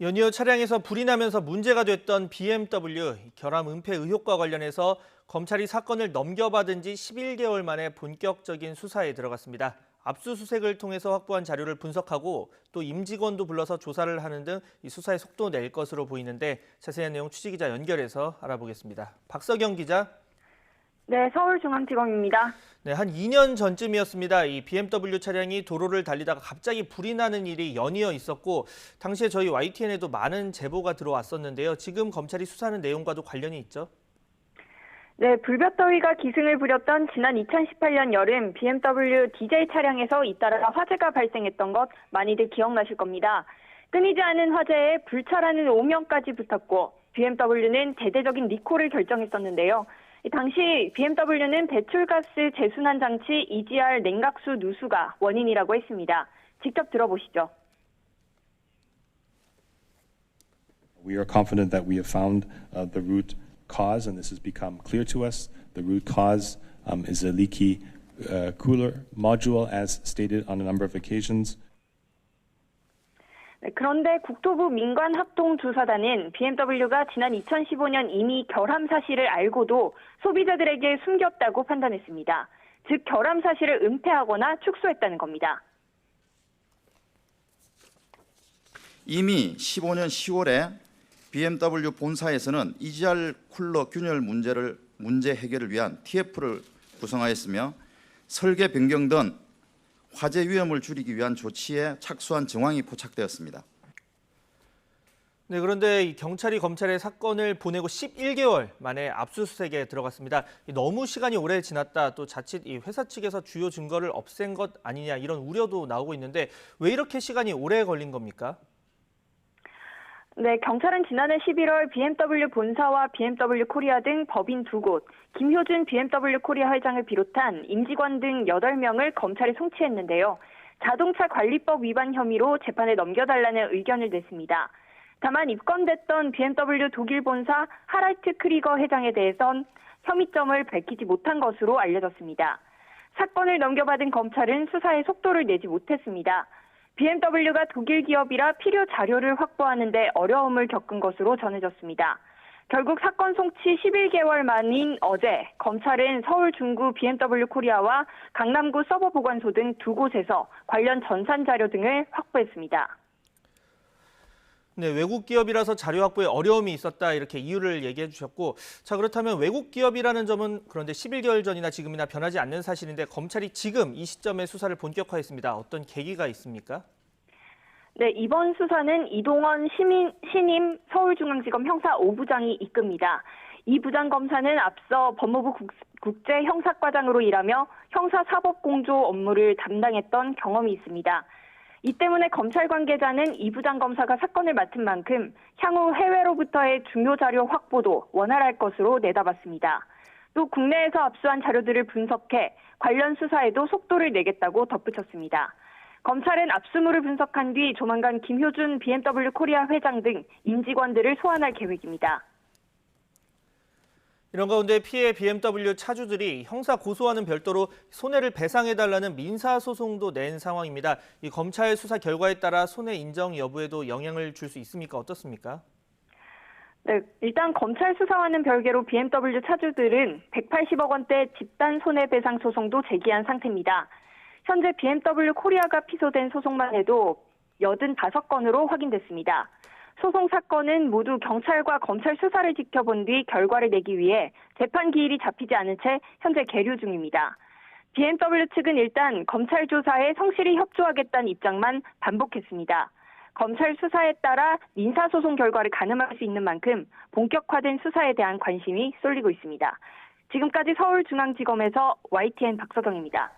연이어 차량에서 불이 나면서 문제가 됐던 BMW 결함 은폐 의혹과 관련해서 검찰이 사건을 넘겨받은 지 11개월 만에 본격적인 수사에 들어갔습니다. 압수수색을 통해서 확보한 자료를 분석하고 또 임직원도 불러서 조사를 하는 등 이 수사에 속도 낼 것으로 보이는데 자세한 내용 취재기자 연결해서 알아보겠습니다. 박서경 기자. 네, 서울중앙지검입니다. 네, 한 2년 전쯤이었습니다. 이 BMW 차량이 도로를 달리다가 갑자기 불이 나는 일이 연이어 있었고 당시에 저희 YTN에도 많은 제보가 들어왔었는데요. 지금 검찰이 수사하는 내용과도 관련이 있죠? 네, 불볕더위가 기승을 부렸던 지난 2018년 여름 BMW 디젤 차량에서 잇따라 화재가 발생했던 것 많이들 기억나실 겁니다. 끊이지 않은 화재에 불차라는 오명까지 붙었고 BMW는 대대적인 리콜을 결정했었는데요. 당시 BMW는 배출가스 재순환 장치 EGR 냉각수 누수가 원인이라고 했습니다. 직접 들어보시죠. We are confident that we have found the root cause, and this has become clear to us. The root cause is a leaky cooler module, as stated on a number of occasions. 네, 그런데 국토부 민관합동조사단은 BMW가 지난 2015년 이미 결함 사실을 알고도 소비자들에게 숨겼다고 판단했습니다. 즉 결함 사실을 은폐하거나 축소했다는 겁니다. 이미 15년 10월에 BMW 본사에서는 EGR 쿨러 균열 문제 해결을 위한 TF를 구성하였으며 설계 변경 등 화재 위험을 줄이기 위한 조치에 착수한 정황이 포착되었습니다. 네, 그런데 이 경찰이 검찰에 사건을 보내고 11개월 만에 압수수색에 들어갔습니다. 너무 시간이 오래 지났다, 또 자칫 이 회사 측에서 주요 증거를 없앤 것 아니냐 이런 우려도 나오고 있는데 왜 이렇게 시간이 오래 걸린 겁니까? 네, 경찰은 지난해 11월 BMW 본사와 BMW 코리아 등 법인 2곳, 김효준 BMW 코리아 회장을 비롯한 임직원 등 8명을 검찰에 송치했는데요. 자동차 관리법 위반 혐의로 재판에 넘겨달라는 의견을 냈습니다. 다만 입건됐던 BMW 독일 본사 하랄트 크리거 회장에 대해선 혐의점을 밝히지 못한 것으로 알려졌습니다. 사건을 넘겨받은 검찰은 수사에 속도를 내지 못했습니다. BMW가 독일 기업이라 필요 자료를 확보하는 데 어려움을 겪은 것으로 전해졌습니다. 결국 사건 송치 11개월 만인 어제 검찰은 서울 중구 BMW 코리아와 강남구 서버보관소 등 2곳에서 관련 전산 자료 등을 확보했습니다. 네, 외국 기업이라서 자료 확보에 어려움이 있었다 이렇게 이유를 얘기해 주셨고, 자 그렇다면 외국 기업이라는 점은 그런데 11개월 전이나 지금이나 변하지 않는 사실인데 검찰이 지금 이 시점에 수사를 본격화했습니다. 어떤 계기가 있습니까? 네, 이번 수사는 이동원 신임 서울중앙지검 형사 5부장이 이끕니다. 이 부장검사는 앞서 법무부 국제형사과장으로 일하며 형사사법공조 업무를 담당했던 경험이 있습니다. 이 때문에 검찰 관계자는 이 부장검사가 사건을 맡은 만큼 향후 해외로부터의 중요 자료 확보도 원활할 것으로 내다봤습니다. 또 국내에서 압수한 자료들을 분석해 관련 수사에도 속도를 내겠다고 덧붙였습니다. 검찰은 압수물을 분석한 뒤 조만간 김효준 BMW 코리아 회장 등 임직원들을 소환할 계획입니다. 이런 가운데 피해 BMW 차주들이 형사 고소와는 별도로 손해를 배상해달라는 민사소송도 낸 상황입니다. 이 검찰 수사 결과에 따라 손해 인정 여부에도 영향을 줄 수 있습니까? 어떻습니까? 네, 일단 검찰 수사와는 별개로 BMW 차주들은 180억 원대 집단 손해배상 소송도 제기한 상태입니다. 현재 BMW 코리아가 피소된 소송만 해도 85건으로 확인됐습니다. 소송 사건은 모두 경찰과 검찰 수사를 지켜본 뒤 결과를 내기 위해 재판 기일이 잡히지 않은 채 현재 계류 중입니다. BMW 측은 일단 검찰 조사에 성실히 협조하겠다는 입장만 반복했습니다. 검찰 수사에 따라 민사소송 결과를 가늠할 수 있는 만큼 본격화된 수사에 대한 관심이 쏠리고 있습니다. 지금까지 서울중앙지검에서 YTN 박서경입니다.